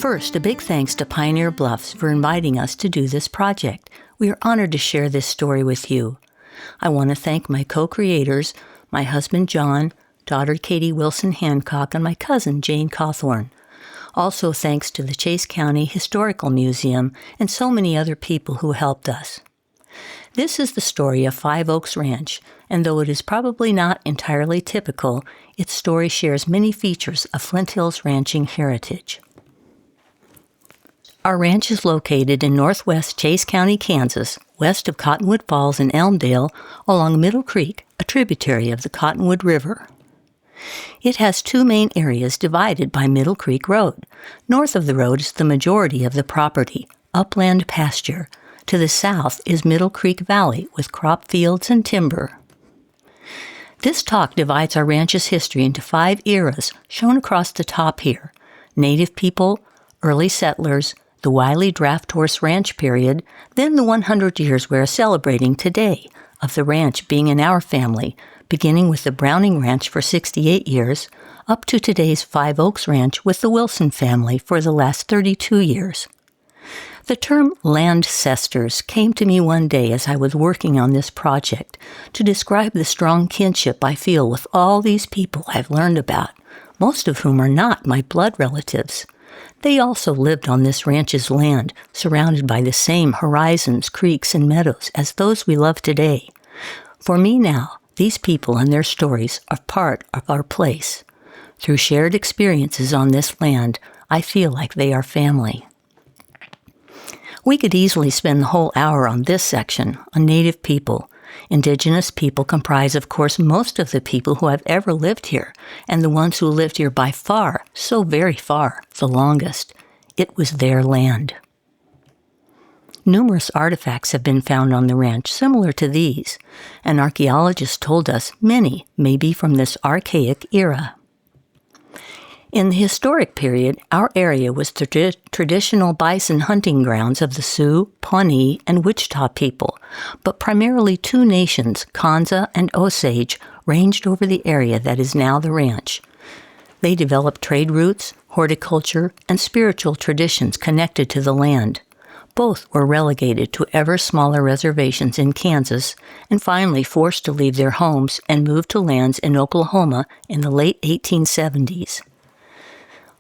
First, a big thanks to Pioneer Bluffs for inviting us to do this project. We are honored to share this story with you. I want to thank my co-creators, my husband John, daughter Katie Wilson Hancock, and my cousin Jane Cauthorn. Also thanks to the Chase County Historical Museum and so many other people who helped us. This is the story of Five Oaks Ranch, and though it is probably not entirely typical, its story shares many features of Flint Hills ranching heritage. Our ranch is located in northwest Chase County, Kansas, west of Cottonwood Falls and Elmdale, along Middle Creek, a tributary of the Cottonwood River. It has two main areas divided by Middle Creek Road. North of the road is the majority of the property, upland pasture. To the south is Middle Creek Valley with crop fields and timber. This talk divides our ranch's history into 5 eras, shown across the top here: Native people, early settlers, the Wiley Draft Horse Ranch period, then the 100 years we're celebrating today of the ranch being in our family, beginning with the Browning Ranch for 68 years, up to today's Five Oaks Ranch with the Wilson family for the last 32 years. The term landcestors came to me one day as I was working on this project to describe the strong kinship I feel with all these people I've learned about, most of whom are not my blood relatives. They also lived on this ranch's land, surrounded by the same horizons, creeks, and meadows as those we love today. For me now, these people and their stories are part of our place. Through shared experiences on this land, I feel like they are family. We could easily spend the whole hour on this section, on Native people. Indigenous people comprise, of course, most of the people who have ever lived here, and the ones who lived here by far, so very far, the longest. It was their land. Numerous artifacts have been found on the ranch similar to these, and archaeologists told us many may be from this archaic era. In the historic period, our area was the traditional bison hunting grounds of the Sioux, Pawnee, and Wichita people, but primarily 2 nations, Kansa and Osage, ranged over the area that is now the ranch. They developed trade routes, horticulture, and spiritual traditions connected to the land. Both were relegated to ever smaller reservations in Kansas and finally forced to leave their homes and move to lands in Oklahoma in the late 1870s.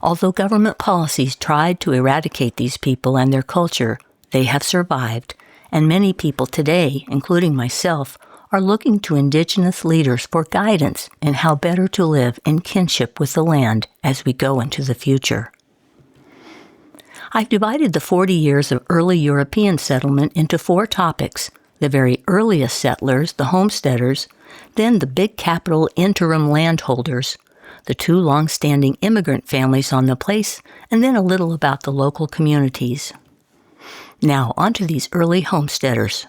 Although government policies tried to eradicate these people and their culture, they have survived, and many people today, including myself, are looking to indigenous leaders for guidance in how better to live in kinship with the land as we go into the future. I've divided the 40 years of early European settlement into 4 topics: the very earliest settlers, the homesteaders, then the big capital interim landholders, the 2 long-standing immigrant families on the place, and then a little about the local communities. Now, on to these early homesteaders.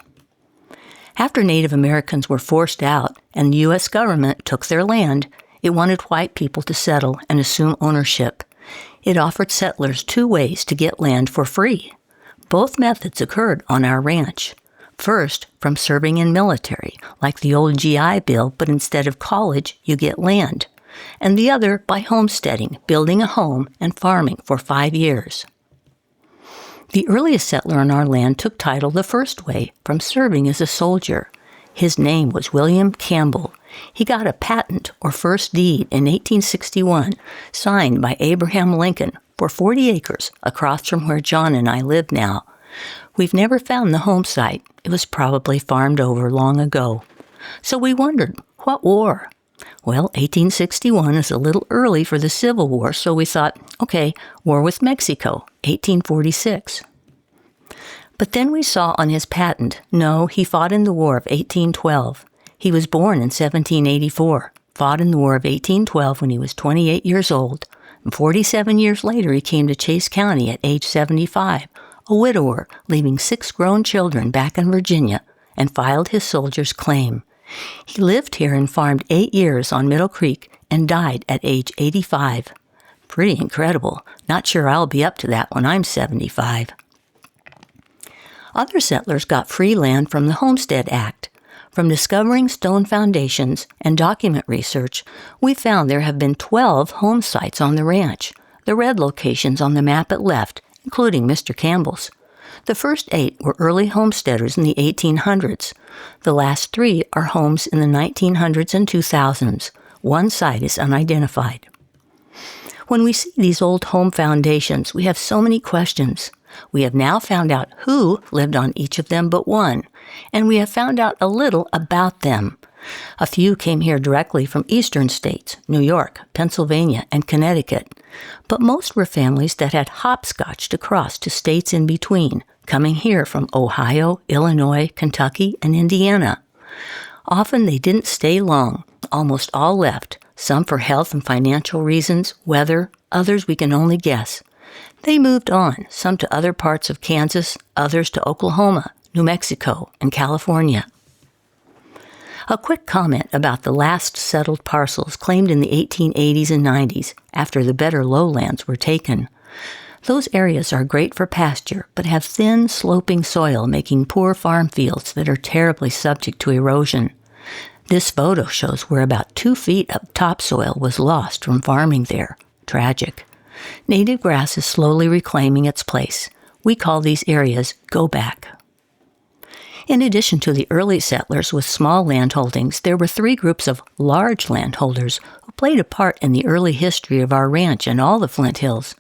After Native Americans were forced out and the U.S. government took their land, it wanted white people to settle and assume ownership. It offered settlers 2 ways to get land for free. Both methods occurred on our ranch. First, from serving in military, like the old GI Bill, but instead of college, you get land. And the other by homesteading, building a home and farming for 5 years. The earliest settler on our land took title the first way, from serving as a soldier. His name was William Campbell. He got a patent or first deed in 1861, signed by Abraham Lincoln for 40 acres across from where John and I live now. We've never found the home site. It was probably farmed over long ago. So we wondered, what war? Well, 1861 is a little early for the Civil War, so we thought, okay, war with Mexico, 1846. But then we saw on his patent, no, he fought in the War of 1812. He was born in 1784, fought in the War of 1812 when he was 28 years old, and 47 years later he came to Chase County at age 75, a widower, leaving 6 grown children back in Virginia, and filed his soldier's claim. He lived here and farmed 8 years on Middle Creek and died at age 85. Pretty incredible. Not sure I'll be up to that when I'm 75. Other settlers got free land from the Homestead Act. From discovering stone foundations and document research, we found there have been 12 home sites on the ranch, the red locations on the map at left, including Mr. Campbell's. The first 8 were early homesteaders in the 1800s. The last 3 are homes in the 1900s and 2000s. One site is unidentified. When we see these old home foundations, we have so many questions. We have now found out who lived on each of them but one, and we have found out a little about them. A few came here directly from eastern states, New York, Pennsylvania, and Connecticut, but most were families that had hopscotched across to states in between, coming here from Ohio, Illinois, Kentucky, and Indiana. Often they didn't stay long. Almost all left, some for health and financial reasons, weather, others we can only guess. They moved on, some to other parts of Kansas, others to Oklahoma, New Mexico, and California. A quick comment about the last settled parcels claimed in the 1880s and 90s, after the better lowlands were taken. Those areas are great for pasture, but have thin, sloping soil, making poor farm fields that are terribly subject to erosion. This photo shows where about 2 feet of topsoil was lost from farming there. Tragic. Native grass is slowly reclaiming its place. We call these areas go back. In addition to the early settlers with small landholdings, there were 3 groups of large landholders who played a part in the early history of our ranch and all the Flint Hills: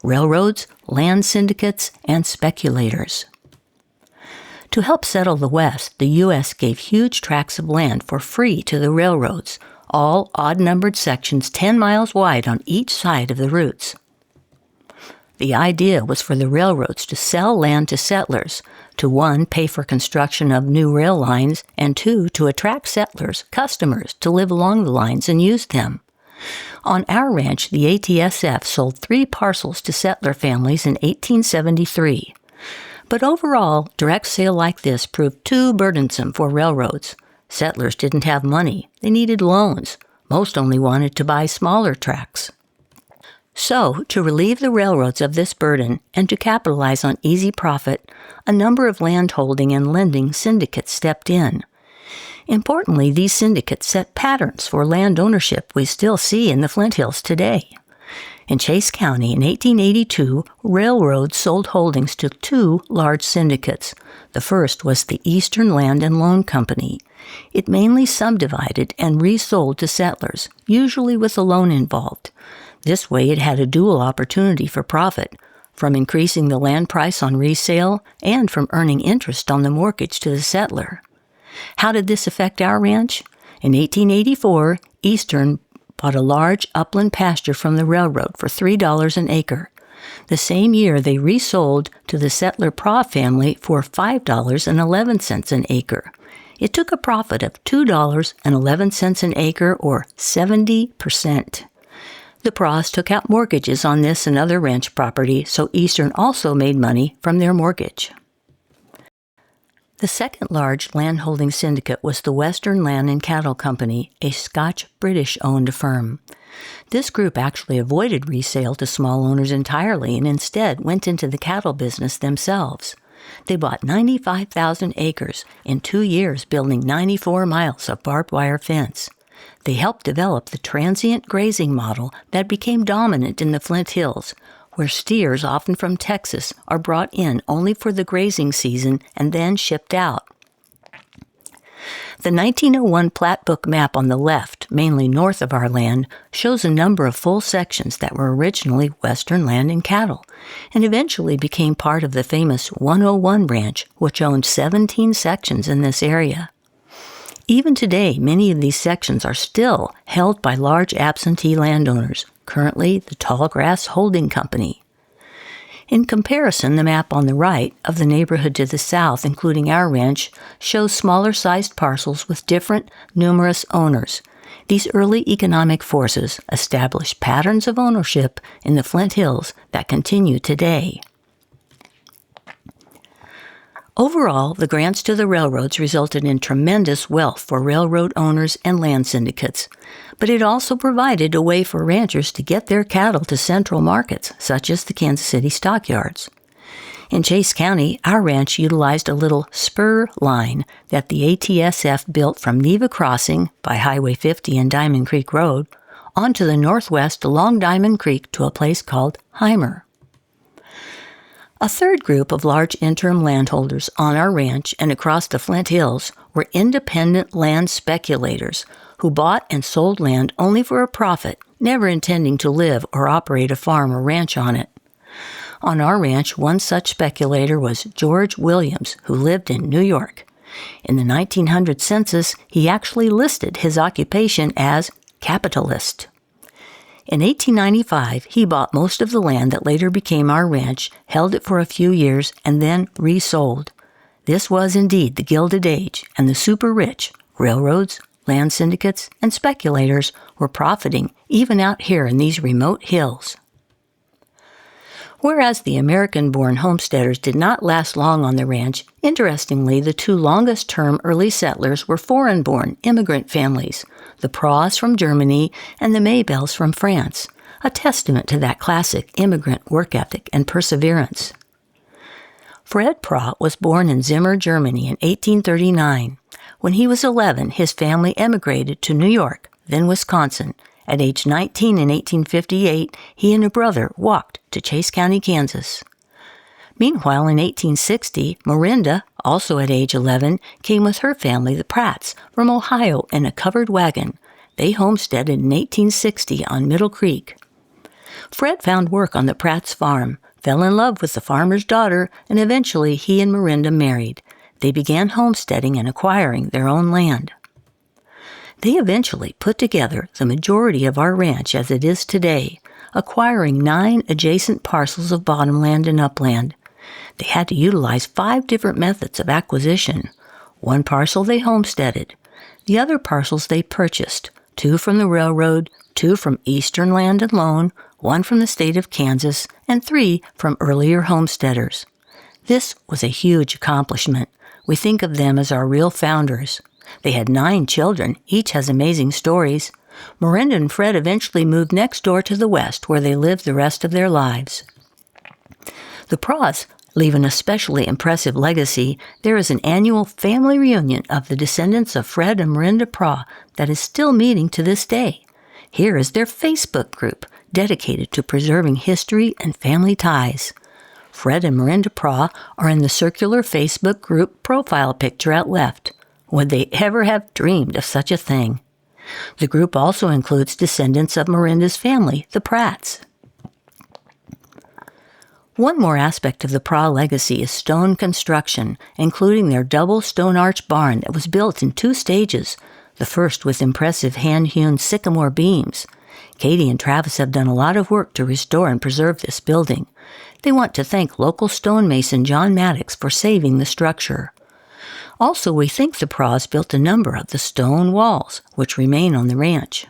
railroads, land syndicates, and speculators. To help settle the West, the U.S. gave huge tracts of land for free to the railroads, all odd-numbered sections 10 miles wide on each side of the routes. The idea was for the railroads to sell land to settlers, to 1, pay for construction of new rail lines, and 2, to attract settlers, customers, to live along the lines and use them. On our ranch, the ATSF sold 3 parcels to settler families in 1873. But overall, direct sale like this proved too burdensome for railroads. Settlers didn't have money. They needed loans. Most only wanted to buy smaller tracts. So, to relieve the railroads of this burden and to capitalize on easy profit, a number of landholding and lending syndicates stepped in. Importantly, these syndicates set patterns for land ownership we still see in the Flint Hills today. In Chase County in 1882, railroads sold holdings to 2 large syndicates. The first was the Eastern Land and Loan Company. It mainly subdivided and resold to settlers, usually with a loan involved. This way it had a dual opportunity for profit, from increasing the land price on resale and from earning interest on the mortgage to the settler. How did this affect our ranch? In 1884, Eastern bought a large upland pasture from the railroad for $3 an acre. The same year, they resold to the settler Praw family for $5.11 an acre. It took a profit of $2.11 an acre, or 70%. The Praws took out mortgages on this and other ranch property, so Eastern also made money from their mortgage. The second large landholding syndicate was the Western Land and Cattle Company, a Scotch-British-owned firm. This group actually avoided resale to small owners entirely and instead went into the cattle business themselves. They bought 95,000 acres in 2 years, building 94 miles of barbed wire fence. They helped develop the transient grazing model that became dominant in the Flint Hills, where steers, often from Texas, are brought in only for the grazing season and then shipped out. The 1901 plat book map on the left, mainly north of our land, shows a number of full sections that were originally Western Land and Cattle, and eventually became part of the famous 101 branch, which owned 17 sections in this area. Even today, many of these sections are still held by large absentee landowners, currently the Tallgrass Holding Company. In comparison, the map on the right of the neighborhood to the south, including our ranch, shows smaller-sized parcels with different, numerous owners. These early economic forces established patterns of ownership in the Flint Hills that continue today. Overall, the grants to the railroads resulted in tremendous wealth for railroad owners and land syndicates, but it also provided a way for ranchers to get their cattle to central markets, such as the Kansas City stockyards. In Chase County, our ranch utilized a little spur line that the ATSF built from Neva Crossing by Highway 50 and Diamond Creek Road on to the northwest along Diamond Creek to a place called Heimer. A third group of large interim landholders on our ranch and across the Flint Hills were independent land speculators who bought and sold land only for a profit, never intending to live or operate a farm or ranch on it. On our ranch, one such speculator was George Williams, who lived in New York. In the 1900 census, he actually listed his occupation as capitalist. In 1895, he bought most of the land that later became our ranch, held it for a few years, and then resold. This was indeed the Gilded Age, and the super rich, railroads, land syndicates, and speculators were profiting even out here in these remote hills. Whereas the American-born homesteaders did not last long on the ranch, interestingly, the two longest-term early settlers were foreign-born immigrant families, the Praws from Germany and the Maybelles from France, a testament to that classic immigrant work ethic and perseverance. Fred Praw was born in Zimmer, Germany in 1839. When he was 11, his family emigrated to New York, then Wisconsin. At age 19 in 1858, he and a brother walked to Chase County, Kansas. Meanwhile, in 1860, Miranda, also at age 11, came with her family, the Pratts, from Ohio in a covered wagon. They homesteaded in 1860 on Middle Creek. Fred found work on the Pratts' farm, fell in love with the farmer's daughter, and eventually he and Miranda married. They began homesteading and acquiring their own land. They eventually put together the majority of our ranch as it is today, acquiring 9 adjacent parcels of bottomland and upland. They had to utilize 5 different methods of acquisition. One parcel they homesteaded. The other parcels they purchased, 2 from the railroad, 2 from Eastern Land and Loan, 1 from the state of Kansas, and 3 from earlier homesteaders. This was a huge accomplishment. We think of them as our real founders. They had 9 children, each has amazing stories. Miranda and Fred eventually moved next door to the west, where they lived the rest of their lives. The Praws leave an especially impressive legacy. There is an annual family reunion of the descendants of Fred and Miranda Praw that is still meeting to this day. Here is their Facebook group, dedicated to preserving history and family ties. Fred and Miranda Praw are in the circular Facebook group profile picture at left. Would they ever have dreamed of such a thing? The group also includes descendants of Miranda's family, the Pratts. One more aspect of the Praw legacy is stone construction, including their double stone arch barn that was built in 2 stages, the first with impressive hand-hewn sycamore beams. Katie and Travis have done a lot of work to restore and preserve this building. They want to thank local stonemason John Maddox for saving the structure. Also, we think the Praws built a number of the stone walls, which remain on the ranch.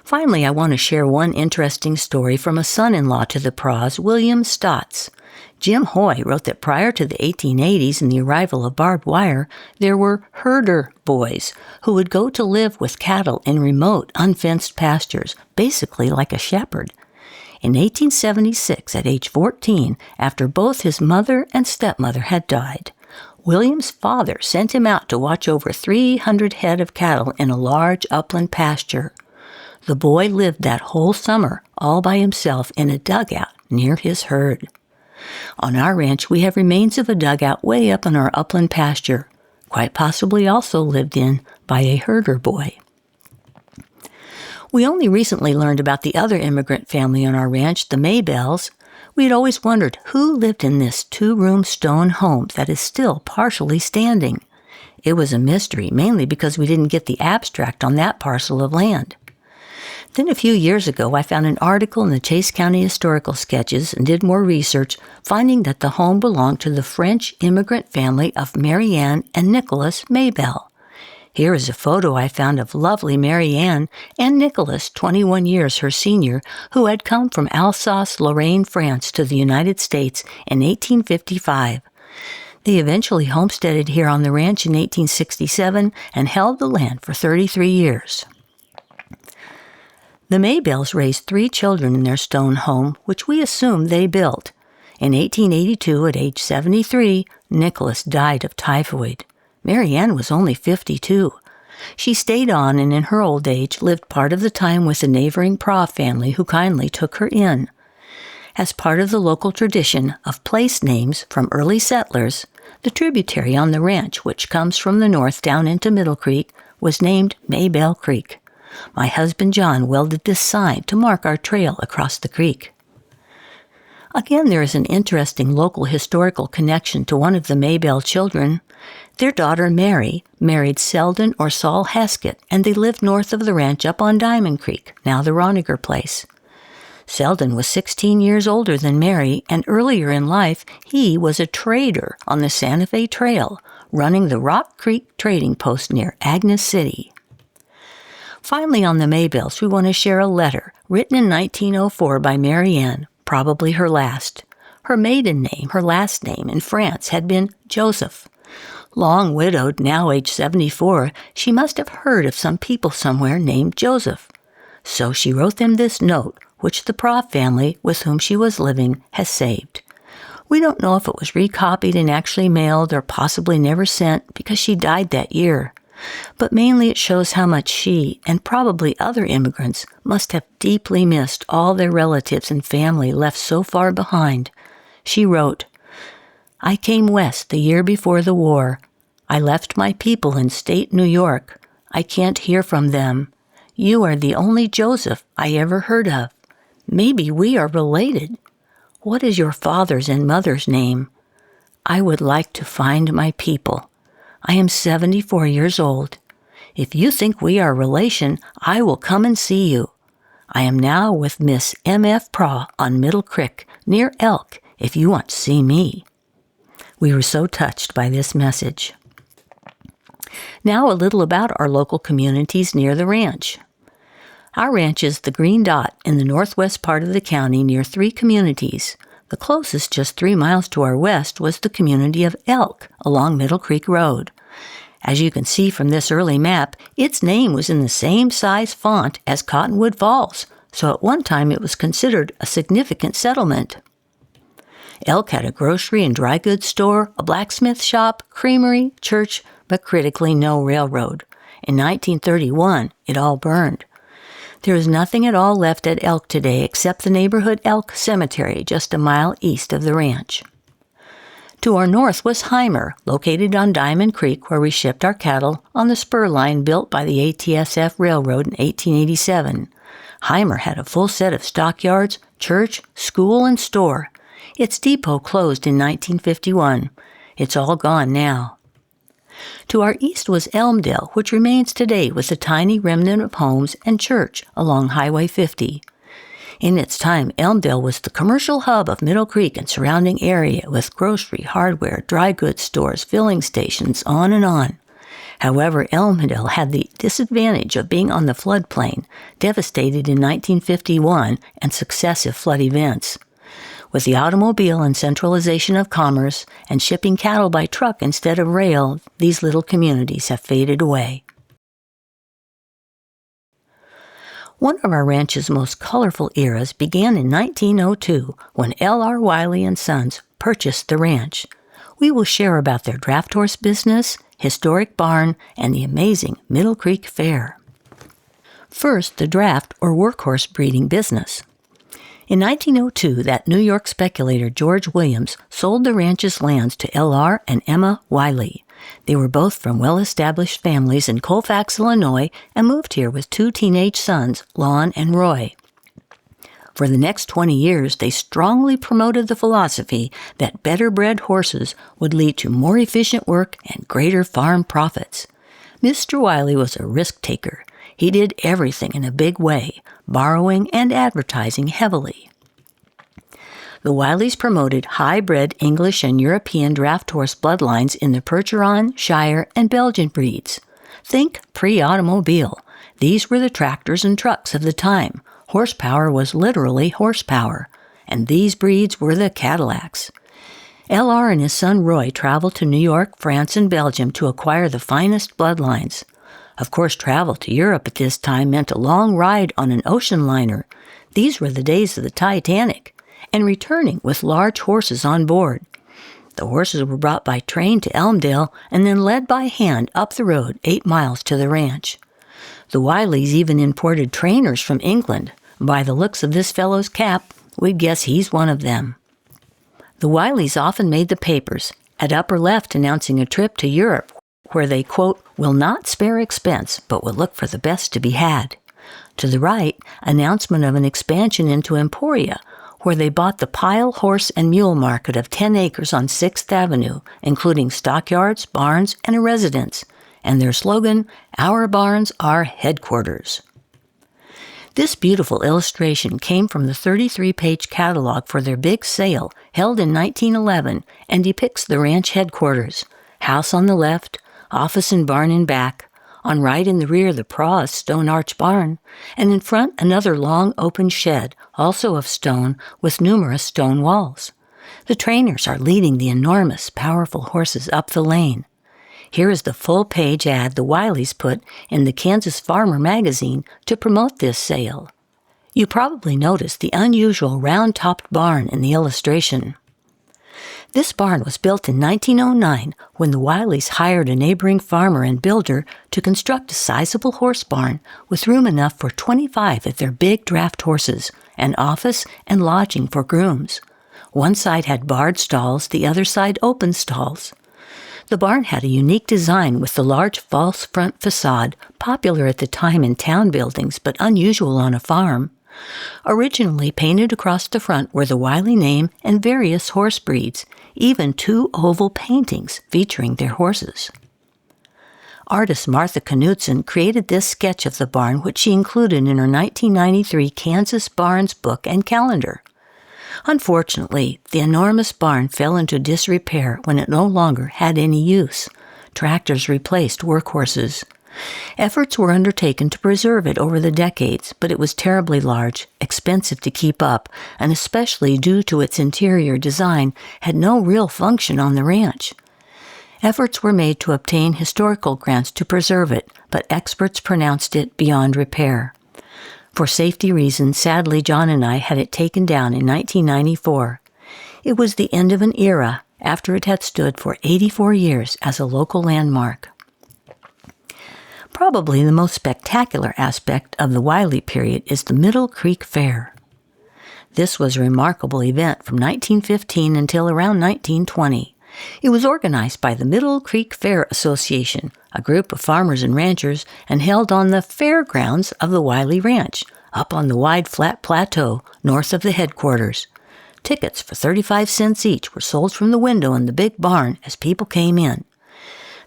Finally, I want to share one interesting story from a son-in-law to the Praws, William Stotts. Jim Hoy wrote that prior to the 1880s and the arrival of barbed wire, there were herder boys who would go to live with cattle in remote, unfenced pastures, basically like a shepherd. In 1876, at age 14, after both his mother and stepmother had died, William's father sent him out to watch over 300 head of cattle in a large upland pasture. The boy lived that whole summer all by himself in a dugout near his herd. On our ranch, we have remains of a dugout way up in our upland pasture, quite possibly also lived in by a herder boy. We only recently learned about the other immigrant family on our ranch, the Maybelles. We had always wondered who lived in this 2-room stone home that is still partially standing. It was a mystery, mainly because we didn't get the abstract on that parcel of land. Then a few years ago, I found an article in the Chase County Historical Sketches and did more research, finding that the home belonged to the French immigrant family of Mary Ann and Nicholas Maybelle. Here is a photo I found of lovely Mary Ann and Nicholas, 21 years her senior, who had come from Alsace-Lorraine, France, to the United States in 1855. They eventually homesteaded here on the ranch in 1867 and held the land for 33 years. The Maybelles raised 3 children in their stone home, which we assume they built. In 1882, at age 73, Nicholas died of typhoid. Mary Ann was only 52. She stayed on and in her old age lived part of the time with the neighboring Prairie family who kindly took her in. As part of the local tradition of place names from early settlers, the tributary on the ranch, which comes from the north down into Middle Creek, was named Maybelle Creek. My husband John welded this sign to mark our trail across the creek. Again, there is an interesting local historical connection to one of the Maybelle children. Their daughter Mary married Selden or Saul Haskett, and they lived north of the ranch up on Diamond Creek, now the Roniger place. Selden was 16 years older than Mary, and earlier in life, he was a trader on the Santa Fe Trail, running the Rock Creek trading post near Agnes City. Finally, on the Maybelles, we want to share a letter written in 1904 by Mary Ann, probably her last. Her maiden name, her last name in France, had been Joseph. Long widowed, now age 74, she must have heard of some people somewhere named Joseph. So she wrote them this note, which the Prairie family with whom she was living has saved. We don't know if it was recopied and actually mailed or possibly never sent because she died that year. But mainly it shows how much she, and probably other immigrants, must have deeply missed all their relatives and family left so far behind. She wrote, "I came west the year before the war. I left my people in state New York. I can't hear from them. You are the only Joseph I ever heard of. Maybe we are related. What is your father's and mother's name? I would like to find my people. I am 74 years old. If you think we are relation, I will come and see you. I am now with Miss M.F. Praw on Middle Creek, near Elk, if you want to see me." We were so touched by this message. Now a little about our local communities near the ranch. Our ranch is the green dot in the northwest part of the county near 3 communities. The closest, just 3 miles to our west, was the community of Elk along Middle Creek Road. As you can see from this early map, its name was in the same size font as Cottonwood Falls, so at one time it was considered a significant settlement. Elk had a grocery and dry goods store, a blacksmith shop, creamery, church, but critically no railroad. In 1931, it all burned. There is nothing at all left at Elk today except the neighborhood Elk Cemetery just a mile east of the ranch. To our north was Heimer, located on Diamond Creek, where we shipped our cattle on the spur line built by the ATSF Railroad in 1887. Heimer had a full set of stockyards, church, school, and store. Its depot closed in 1951. It's all gone now. To our east was Elmdale, which remains today with a tiny remnant of homes and church along Highway 50. In its time, Elmdale was the commercial hub of Middle Creek and surrounding area with grocery, hardware, dry goods stores, filling stations, on and on. However, Elmdale had the disadvantage of being on the floodplain, devastated in 1951 and successive flood events. With the automobile and centralization of commerce and shipping cattle by truck instead of rail, these little communities have faded away. One of our ranch's most colorful eras began in 1902 when L.R. Wiley and Sons purchased the ranch. We will share about their draft horse business, historic barn, and the amazing Middle Creek Fair. First, the draft or workhorse breeding business. In 1902, that New York speculator George Williams sold the ranch's lands to L.R. and Emma Wiley. They were both from well-established families in Colfax, Illinois, and moved here with 2 teenage sons, Lon and Roy. For the next 20 years, they strongly promoted the philosophy that better-bred horses would lead to more efficient work and greater farm profits. Mr. Wiley was a risk-taker. He did everything in a big way, borrowing and advertising heavily. The Wileys promoted high-bred English and European draft horse bloodlines in the Percheron, Shire, and Belgian breeds. Think pre-automobile. These were the tractors and trucks of the time. Horsepower was literally horsepower, and these breeds were the Cadillacs. L.R. and his son Roy traveled to New York, France, and Belgium to acquire the finest bloodlines. Of course, travel to Europe at this time meant a long ride on an ocean liner. These were the days of the Titanic, and returning with large horses on board. The horses were brought by train to Elmdale and then led by hand up the road 8 miles to the ranch. The Wileys even imported trainers from England. By the looks of this fellow's cap, we'd guess he's one of them. The Wileys often made the papers, at upper left announcing a trip to Europe, where they, quote, will not spare expense, but will look for the best to be had. To the right, announcement of an expansion into Emporia, where they bought the Pile Horse and Mule Market of 10 acres on 6th Avenue, including stockyards, barns, and a residence, and their slogan, Our Barns, Our Headquarters. This beautiful illustration came from the 33-page catalog for their big sale held in 1911 and depicts the ranch headquarters, house on the left, office and barn in back, on right in the rear the Praw's stone arch barn, and in front another long open shed, also of stone, with numerous stone walls. The trainers are leading the enormous, powerful horses up the lane. Here is the full-page ad the Wileys put in the Kansas Farmer magazine to promote this sale. You probably noticed the unusual round-topped barn in the illustration. This barn was built in 1909 when the Wileys hired a neighboring farmer and builder to construct a sizable horse barn with room enough for 25 of their big draft horses, an office and lodging for grooms. One side had barred stalls, the other side open stalls. The barn had a unique design with the large false front facade, popular at the time in town buildings but unusual on a farm. Originally painted across the front were the Wiley name and various horse breeds, even 2 oval paintings featuring their horses. Artist Martha Knudsen created this sketch of the barn, which she included in her 1993 Kansas Barns book and calendar. Unfortunately, the enormous barn fell into disrepair when it no longer had any use. Tractors replaced workhorses. Efforts were undertaken to preserve it over the decades, but it was terribly large, expensive to keep up, and especially due to its interior design, had no real function on the ranch. Efforts were made to obtain historical grants to preserve it, but experts pronounced it beyond repair. For safety reasons, sadly, John and I had it taken down in 1994. It was the end of an era after it had stood for 84 years as a local landmark. Probably the most spectacular aspect of the Wiley period is the Middle Creek Fair. This was a remarkable event from 1915 until around 1920. It was organized by the Middle Creek Fair Association, a group of farmers and ranchers, and held on the fairgrounds of the Wiley Ranch, up on the wide flat plateau north of the headquarters. Tickets for 35 cents each were sold from the window in the big barn as people came in.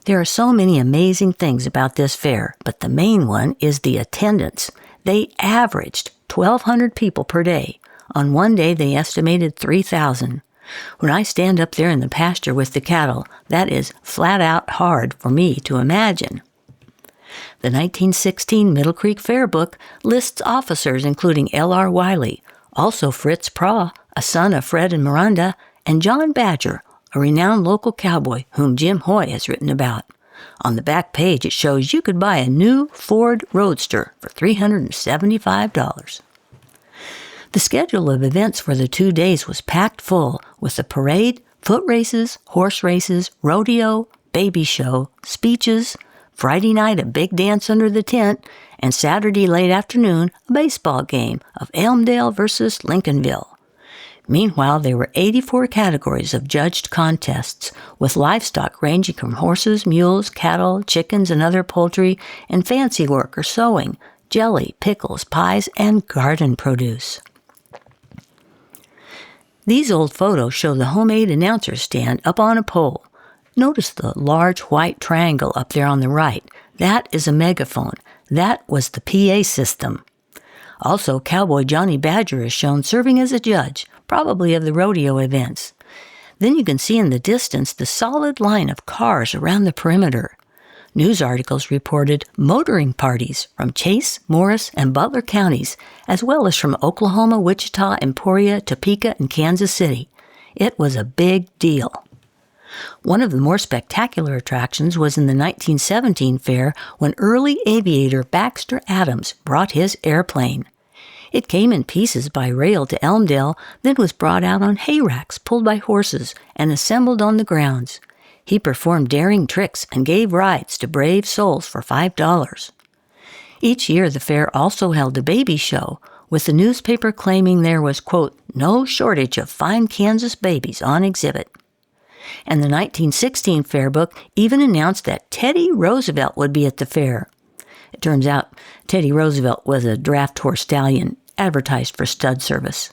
There are so many amazing things about this fair, but the main one is the attendance. They averaged 1,200 people per day. On one day, they estimated 3,000. When I stand up there in the pasture with the cattle, that is flat out hard for me to imagine. The 1916 Middle Creek Fair book lists officers including L.R. Wiley, also Fritz Praw, a son of Fred and Miranda, and John Badger, a renowned local cowboy whom Jim Hoy has written about. On the back page, it shows you could buy a new Ford Roadster for $375. The schedule of events for the 2 days was packed full, with a parade, foot races, horse races, rodeo, baby show, speeches, Friday night a big dance under the tent, and Saturday late afternoon a baseball game of Elmdale versus Lincolnville. Meanwhile, there were 84 categories of judged contests, with livestock ranging from horses, mules, cattle, chickens, and other poultry, and fancy work or sewing, jelly, pickles, pies, and garden produce. These old photos show the homemade announcer stand up on a pole. Notice the large white triangle up there on the right. That is a megaphone. That was the PA system. Also, Cowboy Johnny Badger is shown serving as a judge, probably of the rodeo events. Then you can see in the distance the solid line of cars around the perimeter. News articles reported motoring parties from Chase, Morris, and Butler counties, as well as from Oklahoma, Wichita, Emporia, Topeka, and Kansas City. It was a big deal. One of the more spectacular attractions was in the 1917 fair when early aviator Baxter Adams brought his airplane. It came in pieces by rail to Elmdale, then was brought out on hay racks pulled by horses and assembled on the grounds. He performed daring tricks and gave rides to brave souls for $5. Each year, the fair also held a baby show, with the newspaper claiming there was, quote, no shortage of fine Kansas babies on exhibit. And the 1916 fair book even announced that Teddy Roosevelt would be at the fair. It turns out Teddy Roosevelt was a draft horse stallion advertised for stud service.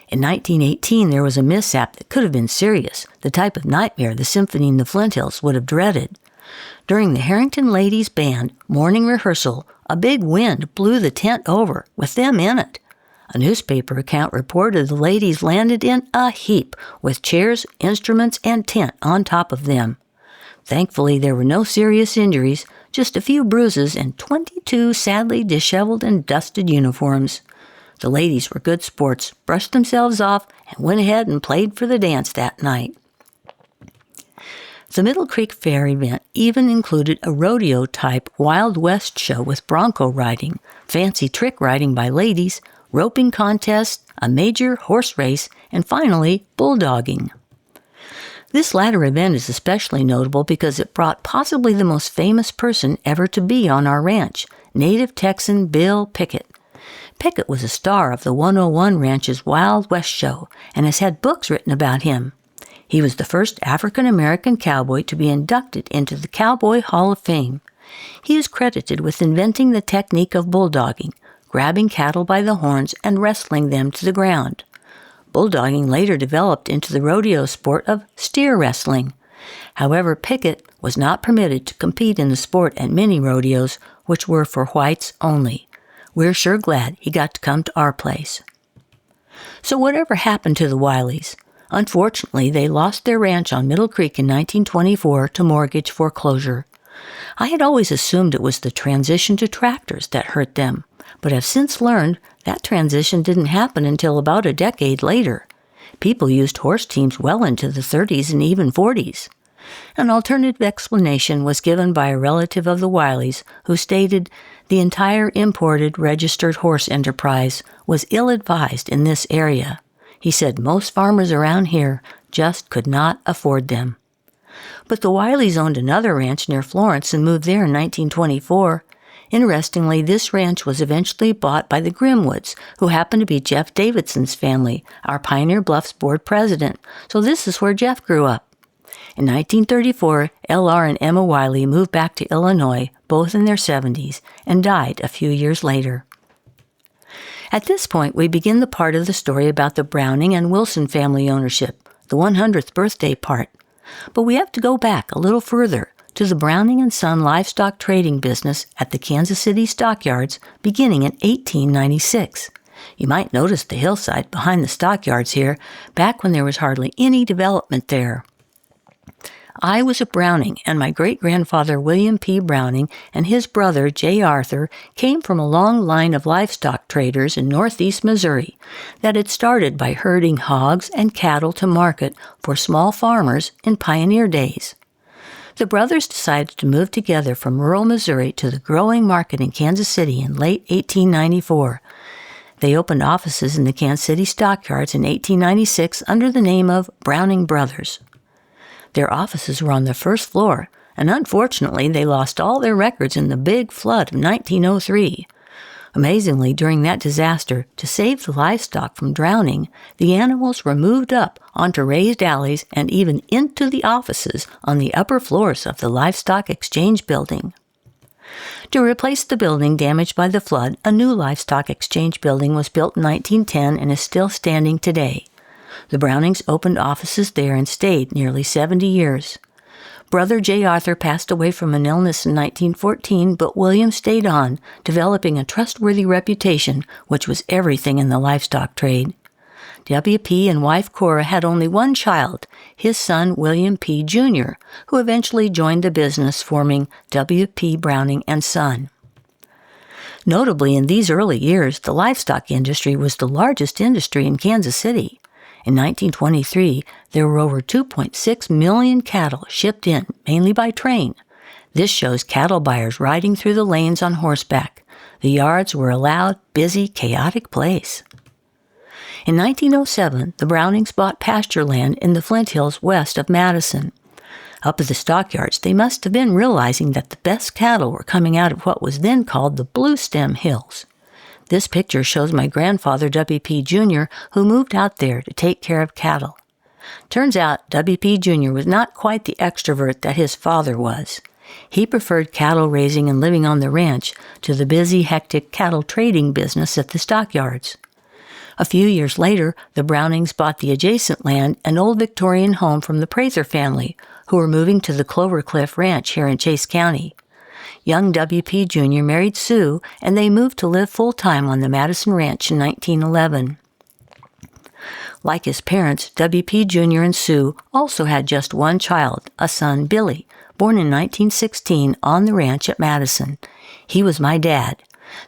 In 1918, there was a mishap that could have been serious, the type of nightmare the symphony in the Flint Hills would have dreaded. During the Harrington Ladies Band morning rehearsal, a big wind blew the tent over, with them in it. A newspaper account reported the ladies landed in a heap, with chairs, instruments, and tent on top of them. Thankfully, there were no serious injuries, just a few bruises and 22 sadly disheveled and dusted uniforms. The ladies were good sports, brushed themselves off, and went ahead and played for the dance that night. The Middle Creek Fair event even included a rodeo-type Wild West show with bronco riding, fancy trick riding by ladies, roping contests, a major horse race, and finally, bulldogging. This latter event is especially notable because it brought possibly the most famous person ever to be on our ranch, native Texan Bill Pickett. Pickett was a star of the 101 Ranch's Wild West show and has had books written about him. He was the first African-American cowboy to be inducted into the Cowboy Hall of Fame. He is credited with inventing the technique of bulldogging, grabbing cattle by the horns and wrestling them to the ground. Bulldogging later developed into the rodeo sport of steer wrestling. However, Pickett was not permitted to compete in the sport at many rodeos, which were for whites only. We're sure glad he got to come to our place. So whatever happened to the Wileys? Unfortunately, they lost their ranch on Middle Creek in 1924 to mortgage foreclosure. I had always assumed it was the transition to tractors that hurt them, but have since learned that transition didn't happen until about a decade later. People used horse teams well into the 30s and even 40s. An alternative explanation was given by a relative of the Wileys who stated the entire imported registered horse enterprise was ill-advised in this area. He said most farmers around here just could not afford them. But the Wileys owned another ranch near Florence and moved there in 1924. Interestingly, this ranch was eventually bought by the Grimwoods, who happened to be Jeff Davidson's family, our Pioneer Bluffs board president. So this is where Jeff grew up. In 1934, L.R. and Emma Wiley moved back to Illinois, both in their 70s, and died a few years later. At this point, we begin the part of the story about the Browning and Wilson family ownership, the 100th birthday part. But we have to go back a little further to the Browning and Son livestock trading business at the Kansas City Stockyards beginning in 1896. You might notice the hillside behind the stockyards here, back when there was hardly any development there. I was a Browning, and my great-grandfather William P. Browning and his brother J. Arthur came from a long line of livestock traders in northeast Missouri that had started by herding hogs and cattle to market for small farmers in pioneer days. The brothers decided to move together from rural Missouri to the growing market in Kansas City in late 1894. They opened offices in the Kansas City Stockyards in 1896 under the name of Browning Brothers. Their offices were on the first floor, and unfortunately they lost all their records in the big flood of 1903. Amazingly, during that disaster, to save the livestock from drowning, the animals were moved up onto raised alleys and even into the offices on the upper floors of the Livestock Exchange building. To replace the building damaged by the flood, a new Livestock Exchange building was built in 1910 and is still standing today. The Brownings opened offices there and stayed nearly 70 years. Brother J. Arthur passed away from an illness in 1914, but William stayed on, developing a trustworthy reputation, which was everything in the livestock trade. W.P. and wife Cora had only one child, his son William P. Jr., who eventually joined the business, forming W.P. Browning and Son. Notably, in these early years, the livestock industry was the largest industry in Kansas City. In 1923, there were over 2.6 million cattle shipped in, mainly by train. This shows cattle buyers riding through the lanes on horseback. The yards were a loud, busy, chaotic place. In 1907, the Brownings bought pasture land in the Flint Hills west of Madison. Up at the stockyards, they must have been realizing that the best cattle were coming out of what was then called the Blue Stem Hills. This picture shows my grandfather, W.P. Jr., who moved out there to take care of cattle. Turns out W.P. Jr. was not quite the extrovert that his father was. He preferred cattle raising and living on the ranch to the busy, hectic cattle trading business at the stockyards. A few years later, the Brownings bought the adjacent land, an old Victorian home from the Prairie family, who were moving to the Clover Cliff Ranch here in Chase County. Young W.P. Jr. married Sue, and they moved to live full-time on the Madison Ranch in 1911. Like his parents, W.P. Jr. and Sue also had just one child, a son, Billy, born in 1916 on the ranch at Madison. He was my dad.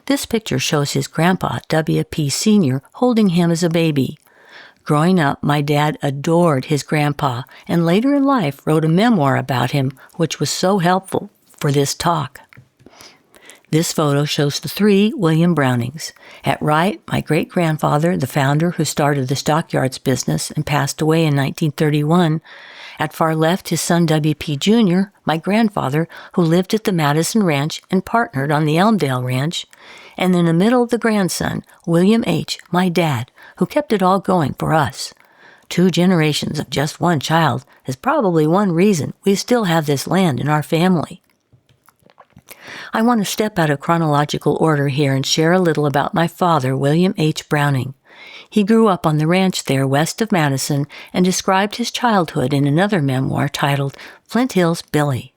This picture shows his grandpa, W.P. Sr., holding him as a baby. Growing up, my dad adored his grandpa, and later in life wrote a memoir about him, which was so helpful for this talk. This photo shows the three William Brownings. At right, my great-grandfather, the founder who started the Stockyards business and passed away in 1931. At far left, his son W.P. Jr., my grandfather, who lived at the Madison Ranch and partnered on the Elmdale Ranch. And in the middle, the grandson, William H., my dad, who kept it all going for us. 2 generations of just one child is probably one reason we still have this land in our family. I want to step out of chronological order here and share a little about my father, William H. Browning. He grew up on the ranch there west of Madison and described his childhood in another memoir titled Flint Hills, Billy.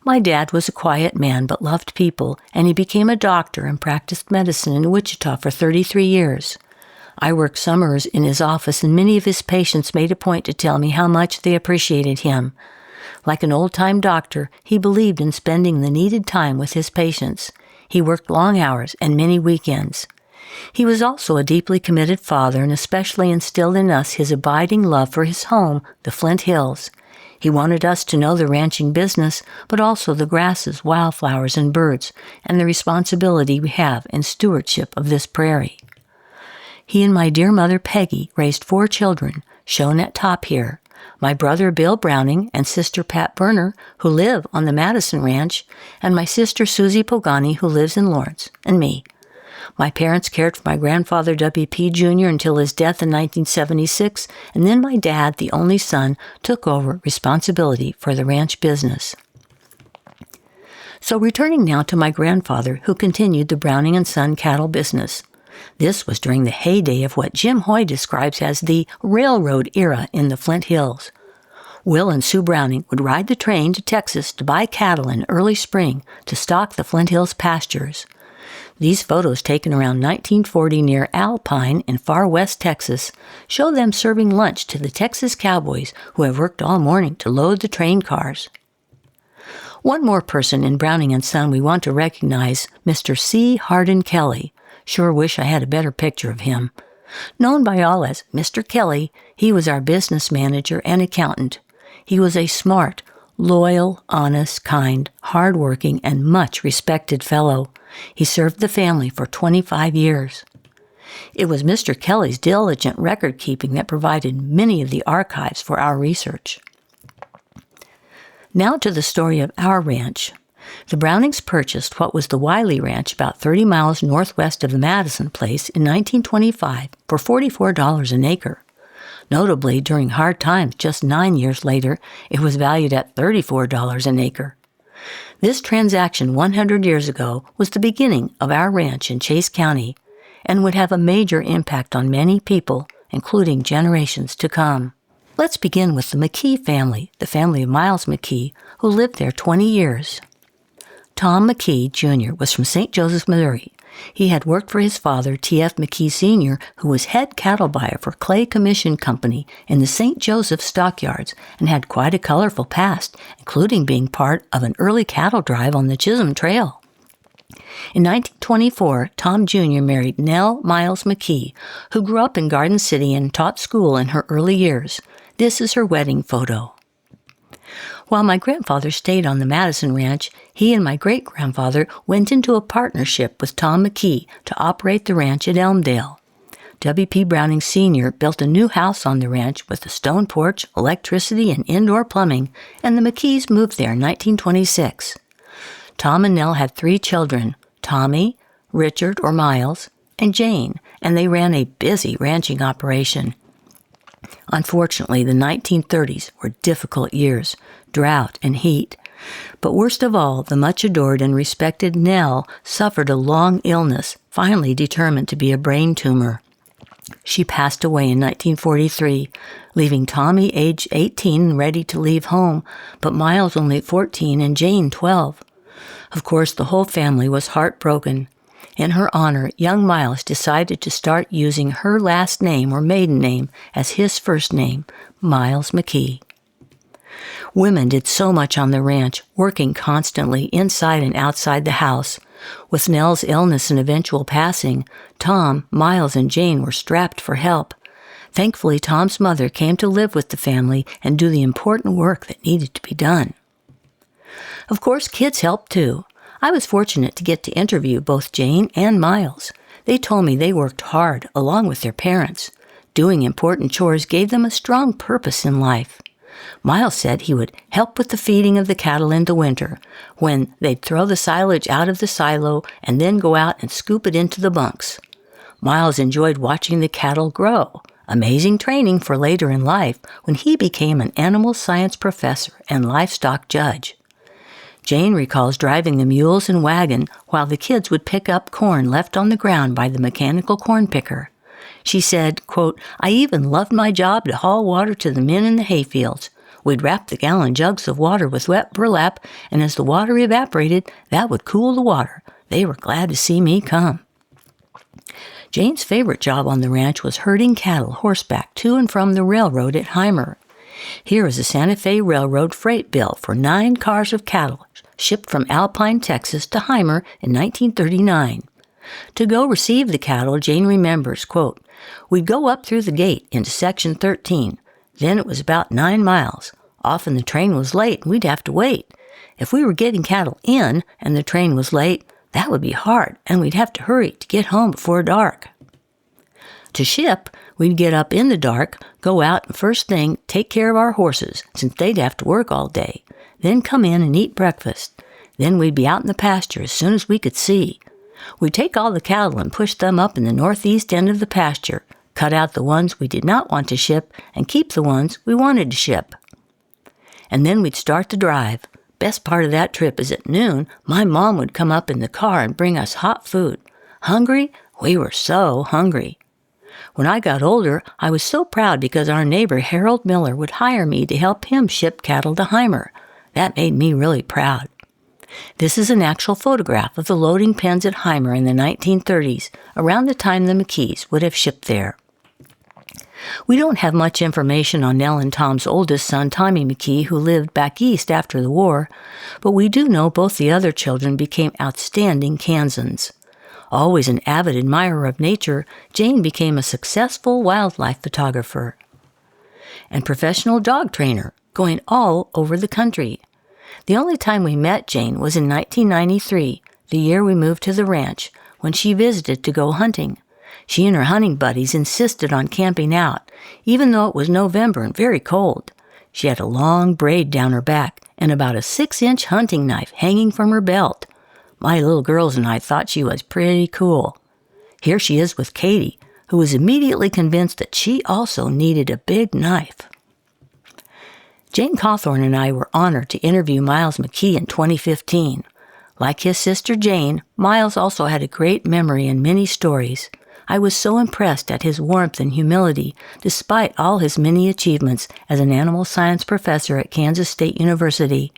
My dad was a quiet man but loved people, and he became a doctor and practiced medicine in Wichita for 33 years. I worked summers in his office, and many of his patients made a point to tell me how much they appreciated him. Like an old-time doctor, he believed in spending the needed time with his patients. He worked long hours and many weekends. He was also a deeply committed father and especially instilled in us his abiding love for his home, the Flint Hills. He wanted us to know the ranching business, but also the grasses, wildflowers, and birds, and the responsibility we have in stewardship of this prairie. He and my dear mother Peggy raised 4 children, shown at top here. My brother Bill Browning and sister Pat Burner, who live on the Madison Ranch, and my sister Susie Pogani, who lives in Lawrence, and me. My parents cared for my grandfather W.P. Jr. until his death in 1976, and then my dad, the only son, took over responsibility for the ranch business. So returning now to my grandfather, who continued the Browning and Son cattle business. This was during the heyday of what Jim Hoy describes as the railroad era in the Flint Hills. Will and Sue Browning would ride the train to Texas to buy cattle in early spring to stock the Flint Hills pastures. These photos taken around 1940 near Alpine in far west Texas show them serving lunch to the Texas cowboys who have worked all morning to load the train cars. One more person in Browning and Son we want to recognize, Mr. C. Hardin Kelly. Sure wish I had a better picture of him. Known by all as Mr. Kelly, he was our business manager and accountant. He was a smart, loyal, honest, kind, hard-working, and much respected fellow. He served the family for 25 years. It was Mr. Kelly's diligent record-keeping that provided many of the archives for our research. Now to the story of our ranch. The Brownings purchased what was the Wiley Ranch about 30 miles northwest of the Madison place in 1925 for $44 an acre. Notably, during hard times just 9 years later, it was valued at $34 an acre. This transaction 100 years ago was the beginning of our ranch in Chase County and would have a major impact on many people, including generations to come. Let's begin with the McKee family, the family of Miles McKee, who lived there 20 years. Tom McKee, Jr. was from St. Joseph, Missouri. He had worked for his father, T.F. McKee, Sr., who was head cattle buyer for Clay Commission Company in the St. Joseph Stockyards and had quite a colorful past, including being part of an early cattle drive on the Chisholm Trail. In 1924, Tom Jr. married Nell Miles McKee, who grew up in Garden City and taught school in her early years. This is her wedding photo. While my grandfather stayed on the Madison Ranch, he and my great-grandfather went into a partnership with Tom McKee to operate the ranch at Elmdale. W.P. Browning Sr. built a new house on the ranch with a stone porch, electricity, and indoor plumbing, and the McKees moved there in 1926. Tom and Nell had 3 children, Tommy, Richard or Miles, and Jane, and they ran a busy ranching operation. Unfortunately, the 1930s were difficult years, drought and heat. But worst of all, the much-adored and respected Nell suffered a long illness, finally determined to be a brain tumor. She passed away in 1943, leaving Tommy age 18 and ready to leave home, but Miles only 14 and Jane 12. Of course, the whole family was heartbroken. In her honor, young Miles decided to start using her last name or maiden name as his first name, Miles McKee. Women did so much on the ranch, working constantly inside and outside the house. With Nell's illness and eventual passing, Tom, Miles, and Jane were strapped for help. Thankfully, Tom's mother came to live with the family and do the important work that needed to be done. Of course, kids helped too. I was fortunate to get to interview both Jane and Miles. They told me they worked hard along with their parents. Doing important chores gave them a strong purpose in life. Miles said he would help with the feeding of the cattle in the winter, when they'd throw the silage out of the silo and then go out and scoop it into the bunks. Miles enjoyed watching the cattle grow, amazing training for later in life when he became an animal science professor and livestock judge. Jane recalls driving the mules and wagon while the kids would pick up corn left on the ground by the mechanical corn picker. She said, quote, "I even loved my job to haul water to the men in the hayfields. We'd wrap the gallon jugs of water with wet burlap, and as the water evaporated, that would cool the water. They were glad to see me come." Jane's favorite job on the ranch was herding cattle horseback to and from the railroad at Heimer. Here is a Santa Fe Railroad freight bill for 9 cars of cattle shipped from Alpine, Texas to Heimer in 1939. To go receive the cattle, Jane remembers, quote, "We'd go up through the gate into Section 13. Then it was about 9 miles. Often the train was late and we'd have to wait. If we were getting cattle in and the train was late, that would be hard and we'd have to hurry to get home before dark. To ship, we'd get up in the dark, go out and first thing take care of our horses since they'd have to work all day, then come in and eat breakfast. Then we'd be out in the pasture as soon as we could see. We'd take all the cattle and push them up in the northeast end of the pasture, cut out the ones we did not want to ship, and keep the ones we wanted to ship. And then we'd start the drive. Best part of that trip is at noon, my mom would come up in the car and bring us hot food. Hungry? We were so hungry. When I got older, I was so proud because our neighbor Harold Miller would hire me to help him ship cattle to Heimer. That made me really proud. This is an actual photograph of the loading pens at Heimer in the 1930s, around the time the McKees would have shipped there. We don't have much information on Nell and Tom's oldest son, Tommy McKee, who lived back east after the war, but we do know both the other children became outstanding Kansans. Always an avid admirer of nature, Jane became a successful wildlife photographer and professional dog trainer, going all over the country. The only time we met Jane was in 1993, the year we moved to the ranch, when she visited to go hunting. She and her hunting buddies insisted on camping out, even though it was November and very cold. She had a long braid down her back and about a 6-inch hunting knife hanging from her belt. My little girls and I thought she was pretty cool. Here she is with Katie, who was immediately convinced that she also needed a big knife. Jane Cauthorn and I were honored to interview Miles McKee in 2015. Like his sister Jane, Miles also had a great memory and many stories. I was so impressed at his warmth and humility, despite all his many achievements as an animal science professor at Kansas State University.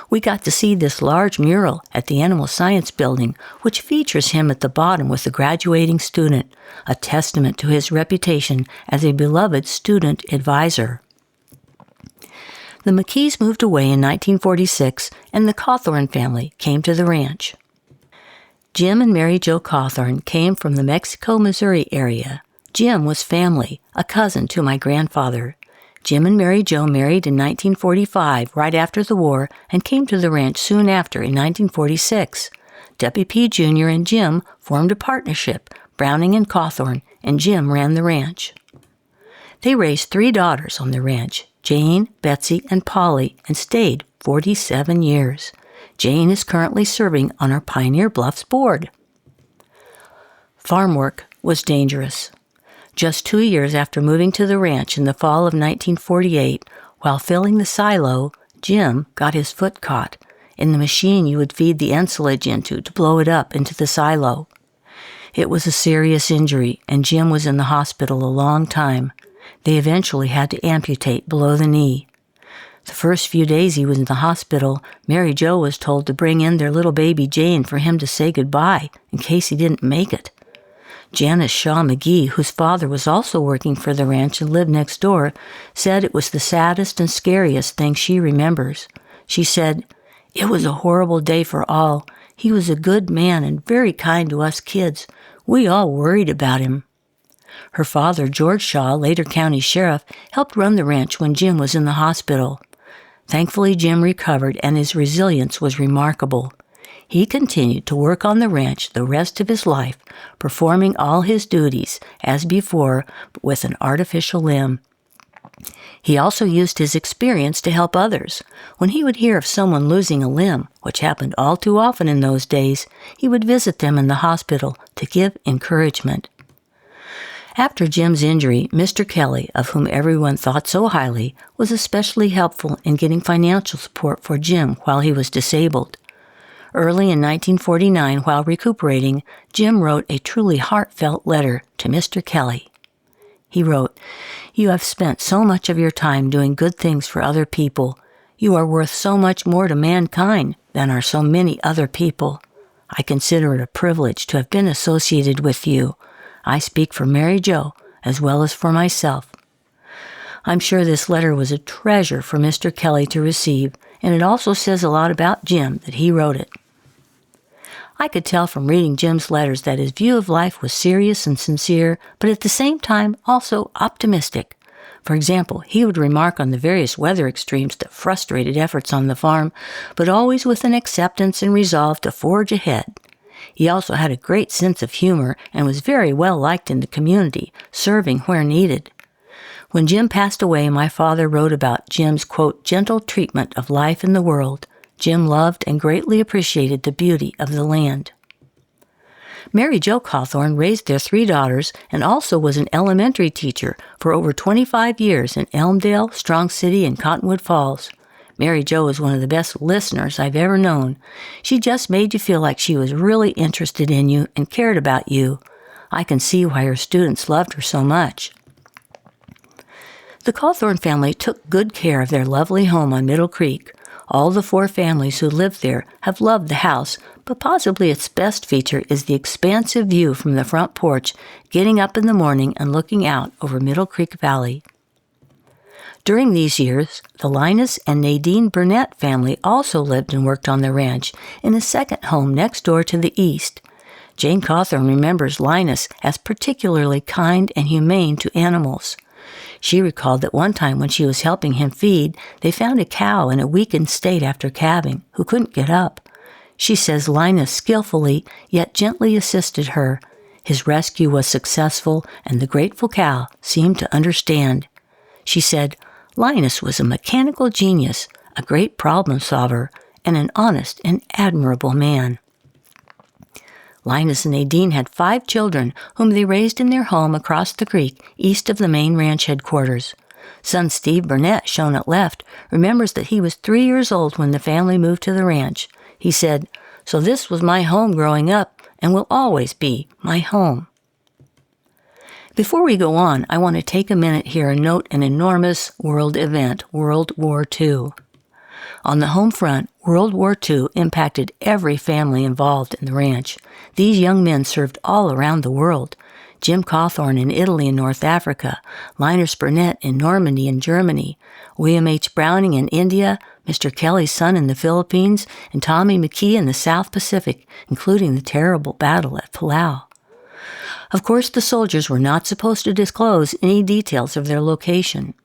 We got to see this large mural at the Animal Science Building, which features him at the bottom with the graduating student, a testament to his reputation as a beloved student advisor. The McKees moved away in 1946, and the Cauthorn family came to the ranch. Jim and Mary Jo Cauthorn came from the Mexico, Missouri area. Jim was family, a cousin to my grandfather. Jim and Mary Jo married in 1945, right after the war, and came to the ranch soon after in 1946. W.P. Jr. and Jim formed a partnership, Browning and Cauthorn, and Jim ran the ranch. They raised 3 daughters on the ranch, Jane, Betsy, and Polly, and stayed 47 years. Jane is currently serving on our Pioneer Bluffs board. Farm work was dangerous. Just 2 years after moving to the ranch in the fall of 1948, while filling the silo, Jim got his foot caught in the machine you would feed the ensilage into to blow it up into the silo. It was a serious injury, and Jim was in the hospital a long time. They eventually had to amputate below the knee. The first few days he was in the hospital, Mary Jo was told to bring in their little baby Jane for him to say goodbye in case he didn't make it. Janice Shaw McKee, whose father was also working for the ranch and lived next door, said it was the saddest and scariest thing she remembers. She said, "It was a horrible day for all. He was a good man and very kind to us kids. We all worried about him." Her father, George Shaw, later county sheriff, helped run the ranch when Jim was in the hospital. Thankfully, Jim recovered, and his resilience was remarkable. He continued to work on the ranch the rest of his life, performing all his duties as before, but with an artificial limb. He also used his experience to help others. When he would hear of someone losing a limb, which happened all too often in those days, he would visit them in the hospital to give encouragement. After Jim's injury, Mr. Kelly, of whom everyone thought so highly, was especially helpful in getting financial support for Jim while he was disabled. Early in 1949, while recuperating, Jim wrote a truly heartfelt letter to Mr. Kelly. He wrote, "You have spent so much of your time doing good things for other people. You are worth so much more to mankind than are so many other people. I consider it a privilege to have been associated with you. I speak for Mary Jo as well as for myself." I'm sure this letter was a treasure for Mr. Kelly to receive, and it also says a lot about Jim that he wrote it. I could tell from reading Jim's letters that his view of life was serious and sincere, but at the same time also optimistic. For example, he would remark on the various weather extremes that frustrated efforts on the farm, but always with an acceptance and resolve to forge ahead. He also had a great sense of humor and was very well liked in the community, serving where needed. When Jim passed away, my father wrote about Jim's, quote, gentle treatment of life in the world. Jim loved and greatly appreciated the beauty of the land. Mary Jo Cauthorn raised their 3 daughters and also was an elementary teacher for over 25 years in Elmdale, Strong City, and Cottonwood Falls. Mary Jo was one of the best listeners I've ever known. She just made you feel like she was really interested in you and cared about you. I can see why her students loved her so much. The Cauthorn family took good care of their lovely home on Middle Creek. All the 4 families who lived there have loved the house, but possibly its best feature is the expansive view from the front porch, getting up in the morning and looking out over Middle Creek Valley. During these years, the Linus and Nadine Burnett family also lived and worked on the ranch in a second home next door to the east. Jane Cauthorn remembers Linus as particularly kind and humane to animals. She recalled that one time when she was helping him feed, they found a cow in a weakened state after calving, who couldn't get up. She says Linus skillfully yet gently assisted her. His rescue was successful, and the grateful cow seemed to understand. She said, Linus was a mechanical genius, a great problem solver, and an honest and admirable man. Linus and Nadine had 5 children, whom they raised in their home across the creek, east of the main ranch headquarters. Son Steve Burnett, shown at left, remembers that he was 3 years old when the family moved to the ranch. He said, "So this was my home growing up, and will always be my home." Before we go on, I want to take a minute here and note an enormous world event, World War II. On the home front, World War II impacted every family involved in the ranch. These young men served all around the world. Jim Cauthorn in Italy and North Africa, Linus Burnett in Normandy and Germany, William H. Browning in India, Mr. Kelly's son in the Philippines, and Tommy McKee in the South Pacific, including the terrible battle at Palau. Of course, the soldiers were not supposed to disclose any details of their location.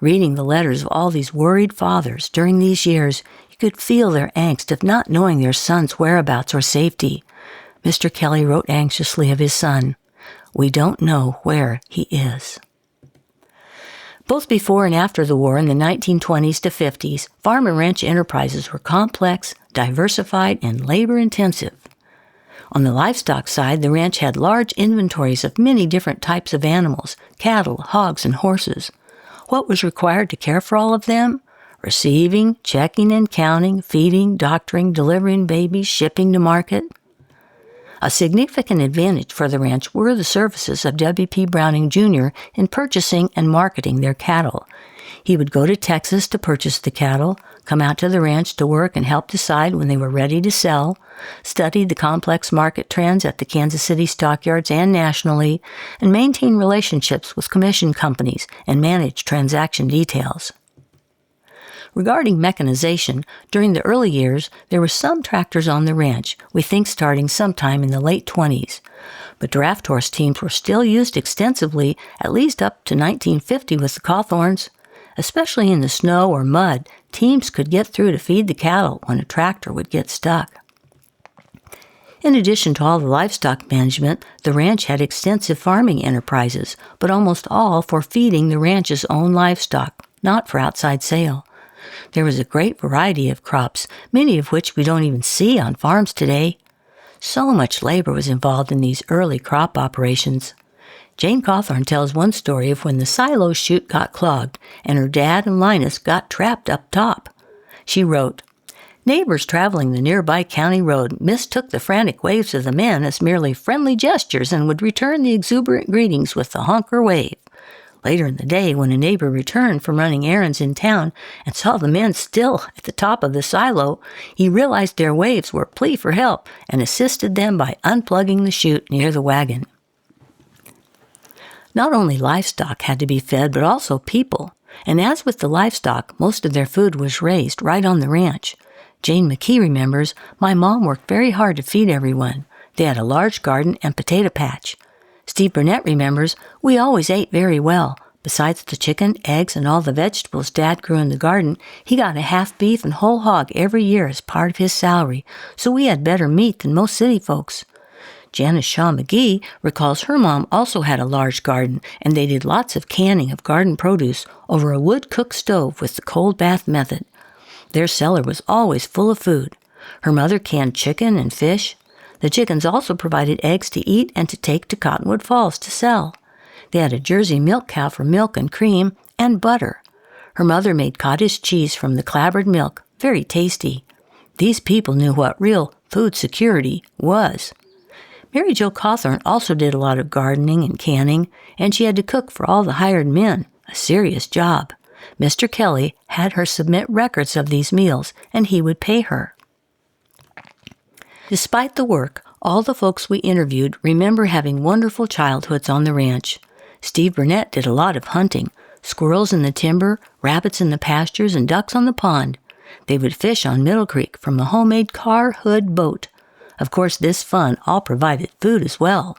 Reading the letters of all these worried fathers during these years, you could feel their angst of not knowing their son's whereabouts or safety. Mr. Kelly wrote anxiously of his son, "We don't know where he is." Both before and after the war in the 1920s to 50s, farm and ranch enterprises were complex, diversified, and labor-intensive. On the livestock side, the ranch had large inventories of many different types of animals, cattle, hogs, and horses. What was required to care for all of them? Receiving, checking and counting, feeding, doctoring, delivering babies, shipping to market. A significant advantage for the ranch were the services of W.P. Browning, Jr. in purchasing and marketing their cattle. He would go to Texas to purchase the cattle, come out to the ranch to work and help decide when they were ready to sell, study the complex market trends at the Kansas City stockyards and nationally, and maintain relationships with commission companies and manage transaction details. Regarding mechanization, during the early years, there were some tractors on the ranch, we think starting sometime in the late 20s. But draft horse teams were still used extensively, at least up to 1950 with the Cauthorns. Especially in the snow or mud, teams could get through to feed the cattle when a tractor would get stuck. In addition to all the livestock management, the ranch had extensive farming enterprises, but almost all for feeding the ranch's own livestock, not for outside sale. There was a great variety of crops, many of which we don't even see on farms today. So much labor was involved in these early crop operations. Jane Cauthorn tells one story of when the silo chute got clogged and her dad and Linus got trapped up top. She wrote, "Neighbors traveling the nearby county road mistook the frantic waves of the men as merely friendly gestures and would return the exuberant greetings with the honk or wave. Later in the day, when a neighbor returned from running errands in town and saw the men still at the top of the silo, he realized their waves were a plea for help and assisted them by unplugging the chute near the wagon." Not only livestock had to be fed, but also people. And as with the livestock, most of their food was raised right on the ranch. Jane McKee remembers, "My mom worked very hard to feed everyone. They had a large garden and potato patch." Steve Burnett remembers, "We always ate very well. Besides the chicken, eggs, and all the vegetables Dad grew in the garden, he got a half beef and whole hog every year as part of his salary, so we had better meat than most city folks." Janice Shaw McGee recalls her mom also had a large garden, and they did lots of canning of garden produce over a wood-cook stove with the cold bath method. Their cellar was always full of food. Her mother canned chicken and fish. The chickens also provided eggs to eat and to take to Cottonwood Falls to sell. They had a Jersey milk cow for milk and cream, and butter. Her mother made cottage cheese from the clabbered milk, very tasty. These people knew what real food security was. Mary Jo Cauthorn also did a lot of gardening and canning, and she had to cook for all the hired men, a serious job. Mr. Kelly had her submit records of these meals, and he would pay her. Despite the work, all the folks we interviewed remember having wonderful childhoods on the ranch. Steve Burnett did a lot of hunting, squirrels in the timber, rabbits in the pastures, and ducks on the pond. They would fish on Middle Creek from a homemade car hood boat. Of course, this fun all provided food as well.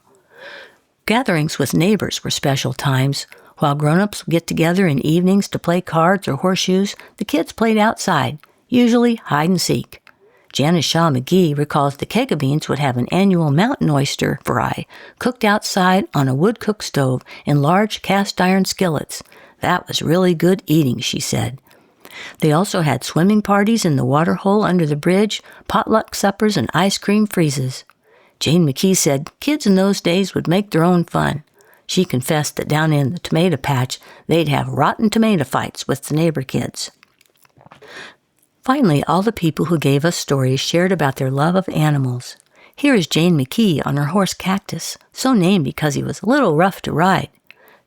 Gatherings with neighbors were special times. While grown-ups would get together in evenings to play cards or horseshoes, the kids played outside, usually hide and seek. Janice Shaw McGee recalls the Kegabines would have an annual mountain oyster fry cooked outside on a wood-cook stove in large cast-iron skillets. That was really good eating, she said. They also had swimming parties in the water hole under the bridge, potluck suppers, and ice cream freezes. Jane McKee said kids in those days would make their own fun. She confessed that down in the tomato patch, they'd have rotten tomato fights with the neighbor kids. Finally, all the people who gave us stories shared about their love of animals. Here is Jane McKee on her horse Cactus, so named because he was a little rough to ride.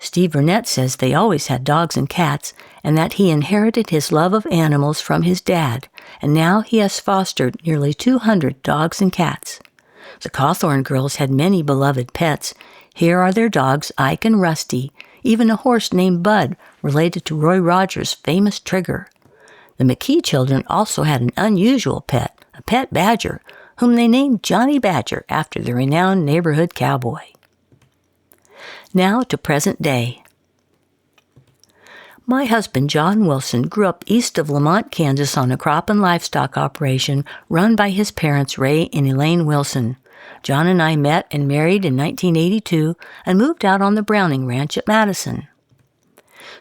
Steve Burnett says they always had dogs and cats, and that he inherited his love of animals from his dad, and now he has fostered nearly 200 dogs and cats. The Cauthorn girls had many beloved pets. Here are their dogs, Ike and Rusty, even a horse named Bud, related to Roy Rogers' famous Trigger. The McKee children also had an unusual pet, a pet badger, whom they named Johnny Badger after the renowned neighborhood cowboy. Now to present day. My husband, John Wilson, grew up east of Lamont, Kansas on a crop and livestock operation run by his parents, Ray and Elaine Wilson. John and I met and married in 1982 and moved out on the Browning Ranch at Madison.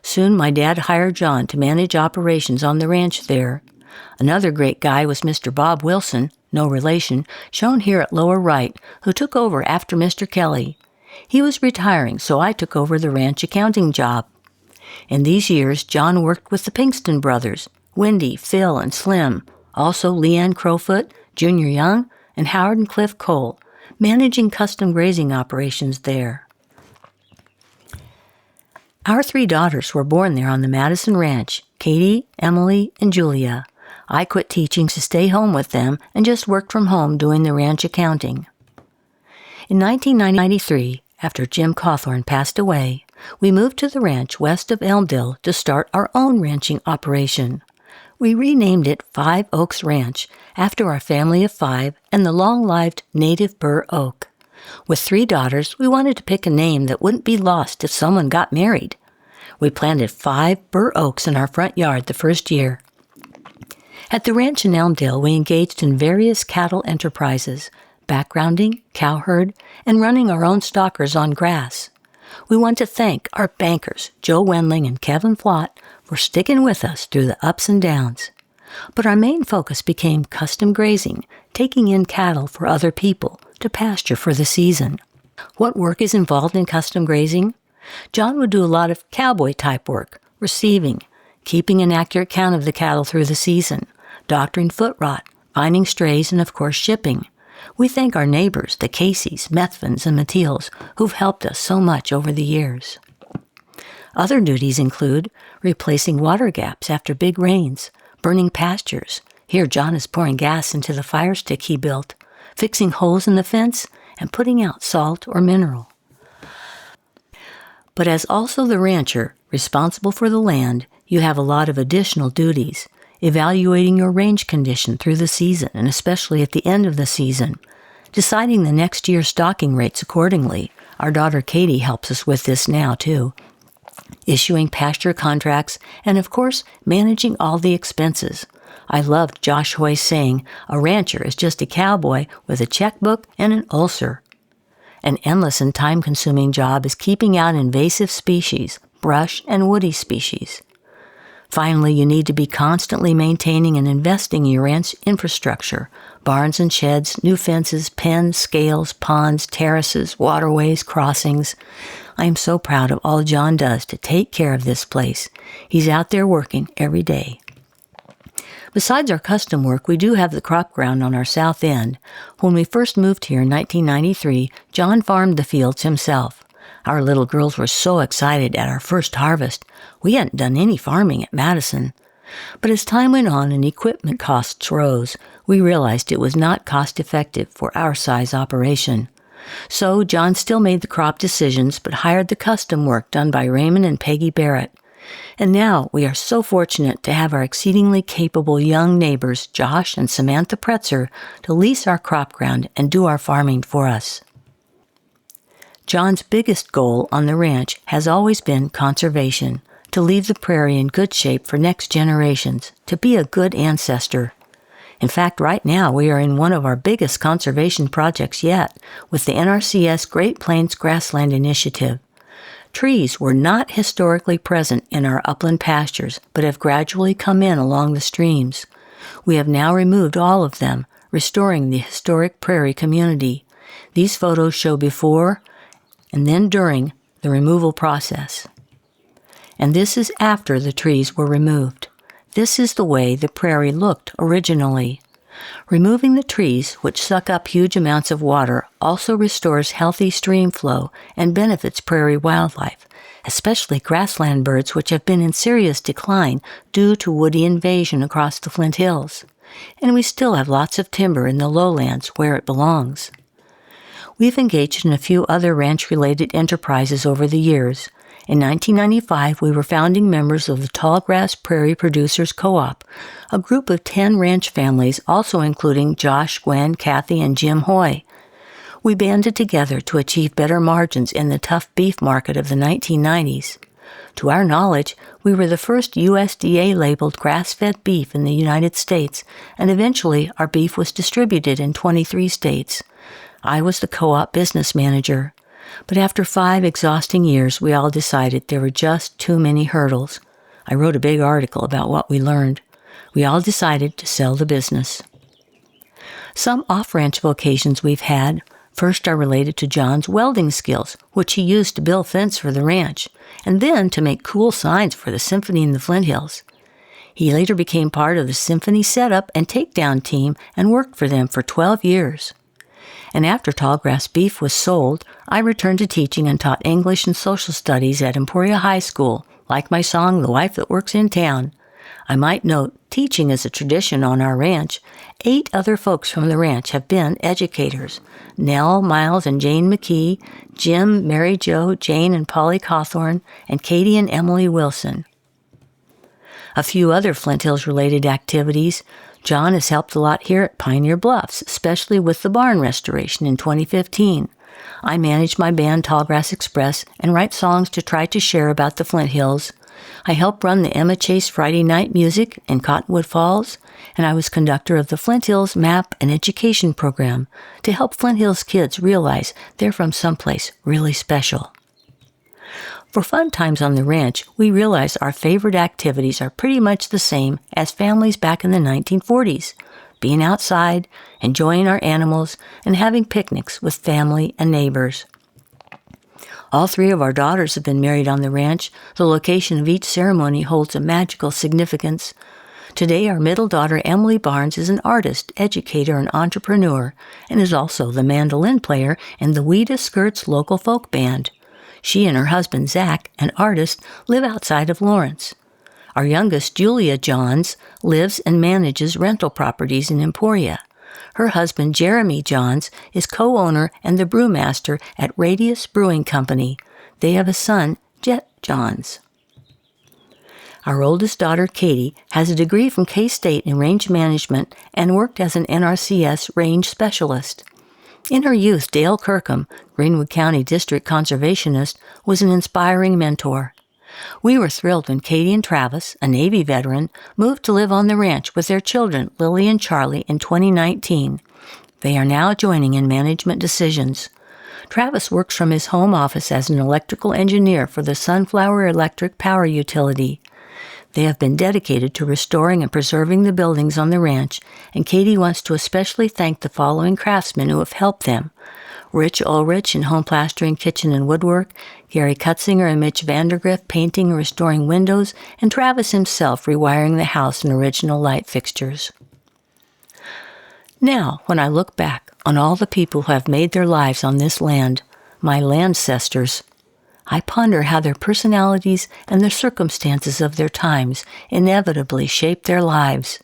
Soon my dad hired John to manage operations on the ranch there. Another great guy was Mr. Bob Wilson, no relation, shown here at lower right, who took over after Mr. Kelly. He was retiring, so I took over the ranch accounting job. In these years, John worked with the Pinkston brothers, Wendy, Phil, and Slim, also Leanne Crowfoot, Junior Young, and Howard and Cliff Cole, managing custom grazing operations there. Our 3 daughters were born there on the Madison Ranch, Katie, Emily, and Julia. I quit teaching to stay home with them and just worked from home doing the ranch accounting. In 1993, after Jim Cauthorn passed away, we moved to the ranch west of Elmdale to start our own ranching operation. We renamed it 5 Oaks Ranch after our family of 5 and the long-lived native bur oak. With 3 daughters, we wanted to pick a name that wouldn't be lost if someone got married. We planted 5 bur oaks in our front yard the first year. At the ranch in Elmdale, we engaged in various cattle enterprises, backgrounding, cow herd, and running our own stockers on grass. We want to thank our bankers, Joe Wendling and Kevin Flott, for sticking with us through the ups and downs. But our main focus became custom grazing, taking in cattle for other people to pasture for the season. What work is involved in custom grazing? John would do a lot of cowboy-type work, receiving, keeping an accurate count of the cattle through the season, doctoring foot rot, finding strays, and of course shipping. We thank our neighbors, the Caseys, Methvins, and Matilles, who've helped us so much over the years. Other duties include replacing water gaps after big rains, burning pastures. Here John is pouring gas into the fire stick he built, fixing holes in the fence, and putting out salt or mineral. But as also the rancher, responsible for the land, you have a lot of additional duties, evaluating your range condition through the season and especially at the end of the season, deciding the next year's stocking rates accordingly. Our daughter Katie helps us with this now too. Issuing pasture contracts, and of course, managing all the expenses. I loved Josh Hoy's saying, a rancher is just a cowboy with a checkbook and an ulcer. An endless and time-consuming job is keeping out invasive species, brush and woody species. Finally, you need to be constantly maintaining and investing in your ranch infrastructure, barns and sheds, new fences, pens, scales, ponds, terraces, waterways, crossings. I am so proud of all John does to take care of this place. He's out there working every day. Besides our custom work, we do have the crop ground on our south end. When we first moved here in 1993, John farmed the fields himself. Our little girls were so excited at our first harvest. We hadn't done any farming at Madison. But as time went on and equipment costs rose, we realized it was not cost-effective for our size operation. So John still made the crop decisions, but hired the custom work done by Raymond and Peggy Barrett. And now we are so fortunate to have our exceedingly capable young neighbors, Josh and Samantha Pretzer, to lease our crop ground and do our farming for us. John's biggest goal on the ranch has always been conservation, to leave the prairie in good shape for next generations, to be a good ancestor. In fact, right now we are in one of our biggest conservation projects yet, with the NRCS Great Plains Grassland Initiative. Trees were not historically present in our upland pastures, but have gradually come in along the streams. We have now removed all of them, restoring the historic prairie community. These photos show before and then during the removal process. And this is after the trees were removed. This is the way the prairie looked originally. Removing the trees, which suck up huge amounts of water, also restores healthy stream flow and benefits prairie wildlife, especially grassland birds which have been in serious decline due to woody invasion across the Flint Hills. And we still have lots of timber in the lowlands where it belongs. We've engaged in a few other ranch-related enterprises over the years. In 1995, we were founding members of the Tallgrass Prairie Producers Co-op, a group of 10 ranch families, also including Josh, Gwen, Kathy, and Jim Hoy. We banded together to achieve better margins in the tough beef market of the 1990s. To our knowledge, we were the first USDA-labeled grass-fed beef in the United States, and eventually our beef was distributed in 23 states. I was the co-op business manager. But after 5 exhausting years, we all decided there were just too many hurdles. I wrote a big article about what we learned. We all decided to sell the business. Some off-ranch vocations we've had first are related to John's welding skills, which he used to build fence for the ranch, and then to make cool signs for the symphony in the Flint Hills. He later became part of the symphony setup and takedown team and worked for them for 12 years. And after tallgrass beef was sold, I returned to teaching and taught English and social studies at Emporia High School, like my song, The Wife That Works in Town. I might note, teaching is a tradition on our ranch. 8 other folks from the ranch have been educators: Nell, Miles, and Jane McKee, Jim, Mary Jo, Jane, and Polly Cauthorn, and Katie and Emily Wilson. A few other Flint Hills-related activities. John has helped a lot here at Pioneer Bluffs, especially with the barn restoration in 2015. I manage my band Tallgrass Express and write songs to try to share about the Flint Hills. I help run the Emma Chase Friday Night Music in Cottonwood Falls, and I was conductor of the Flint Hills Map and Education Program to help Flint Hills kids realize they're from someplace really special. For fun times on the ranch, we realize our favorite activities are pretty much the same as families back in the 1940s. Being outside, enjoying our animals, and having picnics with family and neighbors. All 3 of our daughters have been married on the ranch. The location of each ceremony holds a magical significance. Today, our middle daughter, Emily Barnes, is an artist, educator, and entrepreneur, and is also the mandolin player in the Ouida Skirts local folk band. She and her husband, Zach, an artist, live outside of Lawrence. Our youngest, Julia Johns, lives and manages rental properties in Emporia. Her husband, Jeremy Johns, is co-owner and the brewmaster at Radius Brewing Company. They have a son, Jet Johns. Our oldest daughter, Katie, has a degree from K-State in range management and worked as an NRCS range specialist. In her youth, Dale Kirkham, Greenwood County District Conservationist, was an inspiring mentor. We were thrilled when Katie and Travis, a Navy veteran, moved to live on the ranch with their children, Lily and Charlie, in 2019. They are now joining in management decisions. Travis works from his home office as an electrical engineer for the Sunflower Electric Power Utility. They have been dedicated to restoring and preserving the buildings on the ranch, and Katie wants to especially thank the following craftsmen who have helped them: Rich Ulrich in home plastering, kitchen, and woodwork, Gary Kutzinger and Mitch Vandergriff painting and restoring windows, and Travis himself rewiring the house and original light fixtures. Now, when I look back on all the people who have made their lives on this land, my landcestors, I ponder how their personalities and the circumstances of their times inevitably shaped their lives.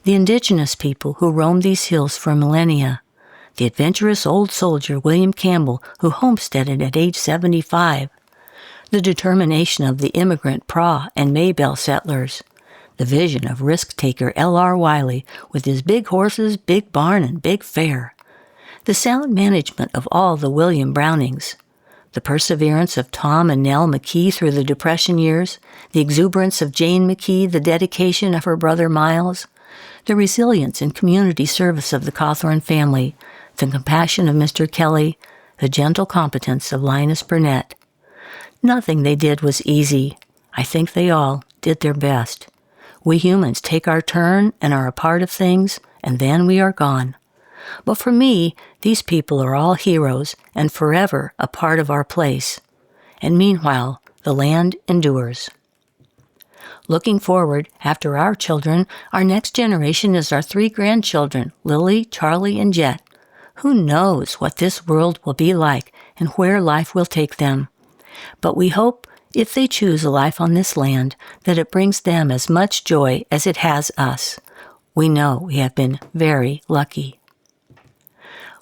The indigenous people who roamed these hills for millennia, the adventurous old soldier William Campbell who homesteaded at age 75, the determination of the immigrant Praw and Maybelle settlers, the vision of risk-taker L.R. Wiley with his big horses, big barn, and big fair, the sound management of all the William Brownings, the perseverance of Tom and Nell McKee through the Depression years, the exuberance of Jane McKee, the dedication of her brother Miles, the resilience and community service of the Cauthorn family, the compassion of Mr. Kelly, the gentle competence of Linus Burnett. Nothing they did was easy. I think they all did their best. We humans take our turn and are a part of things, and then we are gone. But for me, these people are all heroes and forever a part of our place. And meanwhile, the land endures. Looking forward, after our children, our next generation is our 3 grandchildren, Lily, Charlie, and Jet. Who knows what this world will be like and where life will take them? But we hope, if they choose a life on this land, that it brings them as much joy as it has us. We know we have been very lucky.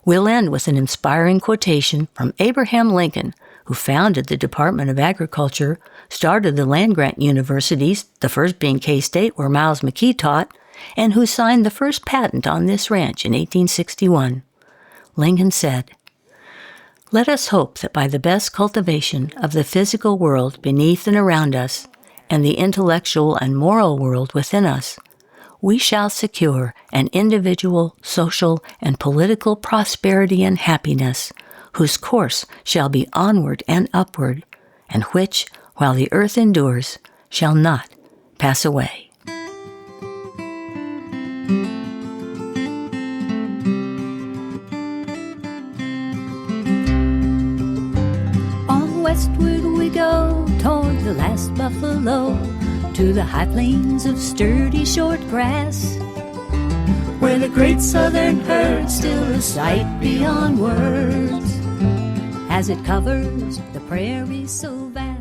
We'll end with an inspiring quotation from Abraham Lincoln, who founded the Department of Agriculture, started the land-grant universities, the first being K-State where Miles McKee taught, and who signed the first patent on this ranch in 1861. Lincoln said, Let us hope that by the best cultivation of the physical world beneath and around us, and the intellectual and moral world within us, we shall secure an individual, social, and political prosperity and happiness, whose course shall be onward and upward, and which, while the earth endures, shall not pass away. Westward we go toward the last buffalo, to the high plains of sturdy short grass, where the great southern herd still a sight beyond words, as it covers the prairie so vast.